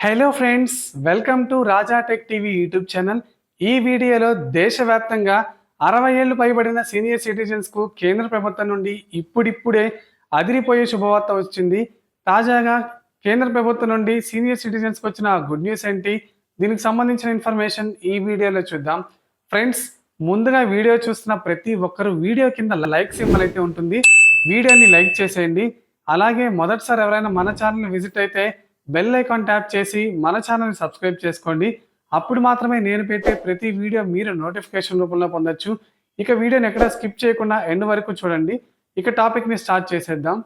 Hello friends, welcome to Raja tech TV YouTube channel. ఈ వీడియోలో దేశవ్యాప్తంగా 60 ఏళ్లు పైబడిన సీనియర్ సిటిజన్స్కు కేంద్ర ప్రభుత్వం నుండి ఇప్పుడిప్పుడే అదిరిపోయే శుభవార్త వచ్చింది. తాజాగా కేంద్ర ప్రభుత్వం నుండి సీనియర్ సిటిజన్స్కి వచ్చిన గుడ్ న్యూస్ ఏంటి, దీనికి సంబంధించిన ఇన్ఫర్మేషన్ ఈ వీడియోలో చూద్దాం. ఫ్రెండ్స్, ముందుగా వీడియో చూస్తున్న ప్రతి ఒక్కరూ వీడియో కింద లైక్ సింబల్ అయితే ఉంటుంది, వీడియోని లైక్ చేసేయండి. అలాగే మొదటిసారి ఎవరైనా మన ఛానల్ని విజిట్ అయితే బెల్ ఐకాన్ ట్యాప్ చేసి మన ఛానల్ని సబ్స్క్రైబ్ చేసుకోండి. అప్పుడు మాత్రమే నేను పెట్టే ప్రతి వీడియో మీరు నోటిఫికేషన్ రూపంలో పొందొచ్చు. ఇక వీడియోని ఎక్కడ స్కిప్ చేయకుండా ఎండ్ వరకు చూడండి. ఇక టాపిక్ని స్టార్ట్ చేసేద్దాం.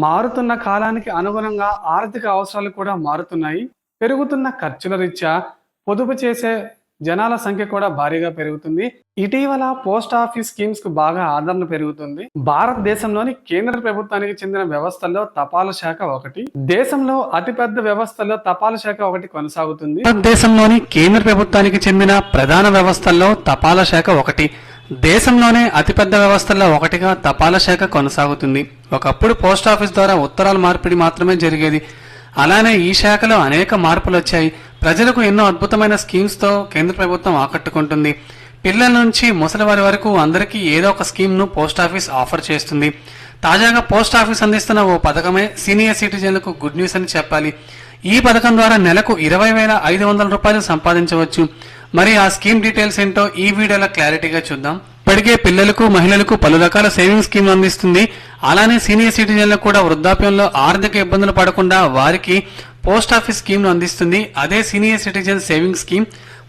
మారుతున్న కాలానికి అనుగుణంగా ఆర్థిక అవసరాలు కూడా మారుతున్నాయి. పెరుగుతున్న ఖర్చుల రీత్యా పొదుపు చేసే జనాల సంఖ్య కూడా భారీగా పెరుగుతుంది. ఇటీవల పోస్ట్ ఆఫీస్ స్కీమ్స్ కు బాగా ఆదరణ పెరుగుతుంది. భారతదేశంలోని కేంద్ర ప్రభుత్వానికి చెందిన వ్యవస్థల్లో తపాలా శాఖ ఒకటి. దేశంలో అతిపెద్ద వ్యవస్థల్లో తపాలా శాఖ ఒకటి కొనసాగుతుంది. భారతదేశంలోని కేంద్ర ప్రభుత్వానికి చెందిన ప్రధాన వ్యవస్థల్లో తపాలా శాఖ ఒకటి. దేశంలోనే అతిపెద్ద వ్యవస్థల్లో ఒకటిగా తపాలా శాఖ కొనసాగుతుంది. ఒకప్పుడు పోస్ట్ ఆఫీస్ ద్వారా ఉత్తరాల మార్పిడి మాత్రమే జరిగేది. అలానే ఈ శాఖలో అనేక మార్పులు వచ్చాయి. ప్రజలకు ఎన్నో అద్భుతమైన స్కీమ్స్ తో కేంద్ర ప్రభుత్వం ఆకట్టుకుంటుంది. పిల్లల నుంచి ముసలివారి వరకు అందరికీ ఏదో ఒక స్కీమ్ ను పోస్ట్ ఆఫీస్ ఆఫర్ చేస్తుంది. తాజాగా పోస్ట్ ఆఫీస్ అందిస్తున్న ఓ పథకమే సీనియర్ సిటిజన్లకు గుడ్ న్యూస్ అని చెప్పాలి. ఈ పథకం ద్వారా నెలకు 20,500 రూపాయలు సంపాదించవచ్చు. మరి ఆ స్కీమ్ డీటెయిల్స్ ఏంటో ఈ వీడియోలో క్లారిటీగా చూద్దాం. ఇప్పటికే పిల్లలకు, మహిళలకు పలు రకాల సేవింగ్ స్కీమ్ అందిస్తుంది. అలానే సీనియర్ సిటిజన్లకు కూడా వృద్ధాప్యంలో ఆర్థిక ఇబ్బందులు పడకుండా వారికి పోస్ట్ ఆఫీస్ స్కీమ్ ను అందిస్తుంది. అదే సీనియర్ సిటిజన్ సేవింగ్ స్కీమ్.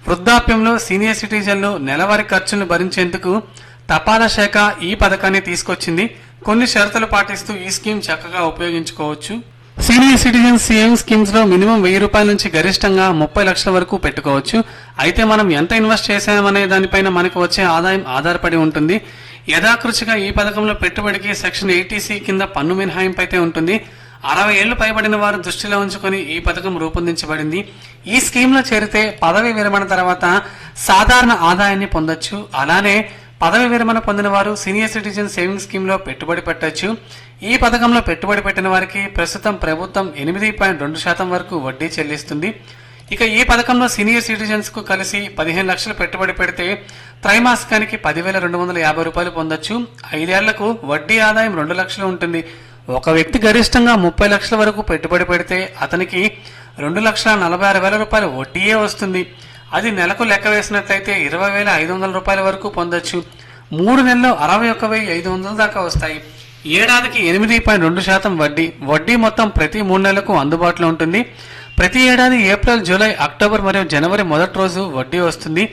వృద్ధాప్యంలో సీనియర్ సిటిజన్లు నెలవారీ ఖర్చులను భరించేందుకు తపాలా శాఖ ఈ పథకాన్ని తీసుకొచ్చింది. కొన్ని షరతులు పాటిస్తూ ఈ స్కీమ్ చక్కగా ఉపయోగించుకోవచ్చు. సీనియర్ సిటిజన్ సేవింగ్ స్కీమ్స్ లో మినిమం 1000 రూపాయల నుంచి గరిష్టంగా 30 లక్షల వరకు పెట్టుకోవచ్చు. అయితే మనం ఎంత ఇన్వెస్ట్ చేసామనే దానిపైన మనకు వచ్చే ఆదాయం ఆధారపడి ఉంటుంది. యథాకృచిగా ఈ పథకంలో పెట్టుబడికి సెక్షన్ 80C కింద పన్ను మినహాయింపు అయితే ఉంటుంది. 60 ఏళ్లు పైబడిన వారు దృష్టిలో ఉంచుకొని ఈ పథకం రూపొందించబడింది. ఈ స్కీమ్ లో చేరితే పదవి విరమణ తర్వాత సాధారణ ఆదాయాన్ని పొందొచ్చు. అలానే పదవి విరమణ పొందిన వారు సీనియర్ సిటిజన్ సేవింగ్ స్కీమ్ లో పెట్టుబడి పెట్టొచ్చు. ఈ పథకంలో పెట్టుబడి పెట్టిన వారికి ప్రస్తుతం ప్రభుత్వం 8.2% వరకు వడ్డీ చెల్లిస్తుంది. ఇక ఈ పథకంలో సీనియర్ సిటిజన్స్ కు కలిసి 15 లక్షలు పెట్టుబడి పెడితే త్రైమాసికానికి 10,250 రూపాయలు పొందొచ్చు. 5 ఏళ్లకు వడ్డీ ఆదాయం 2 లక్షలు ఉంటుంది. ఒక వ్యక్తి గరిష్టంగా 30 లక్షల వరకు పెట్టుబడి పెడితే అతనికి 2,46,000 రూపాయలు వడ్డీయే వస్తుంది. అది నెలకు లెక్క వేసినట్లయితే 20,500 రూపాయల వరకు పొందొచ్చు. 3 నెలల్లో 61,500 దాకా వస్తాయి. ఏడాదికి 8.2% వడ్డీ మొత్తం ప్రతి 3 నెలలకు అందుబాటులో ఉంటుంది. ప్రతి ఏడాది ఏప్రిల్, జూలై, అక్టోబర్ మరియు జనవరి మొదటి రోజు వడ్డీ వస్తుంది.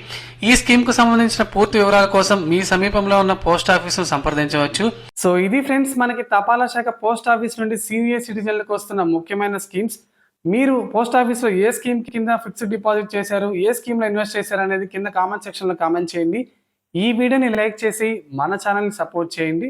ఈ స్కీమ్ కు సంబంధించిన పూర్తి వివరాల కోసం మీ సమీపంలో ఉన్న పోస్ట్ ఆఫీస్ ను సంప్రదించవచ్చు. సో ఇది ఫ్రెండ్స్, మనకి తపాలా శాఖ పోస్ట్ ఆఫీస్ నుండి సీనియర్ సిటిజన్లకు వస్తున్న ముఖ్యమైన స్కీమ్స్. మీరు పోస్ట్ ఆఫీస్లో ఏ స్కీమ్ కింద ఫిక్స్డ్ డిపాజిట్ చేశారు, ఏ స్కీమ్లో ఇన్వెస్ట్ చేశారు అనేది కింద కామెంట్ సెక్షన్లో కామెంట్ చేయండి. ఈ వీడియోని లైక్ చేసి మన ఛానల్ని సపోర్ట్ చేయండి.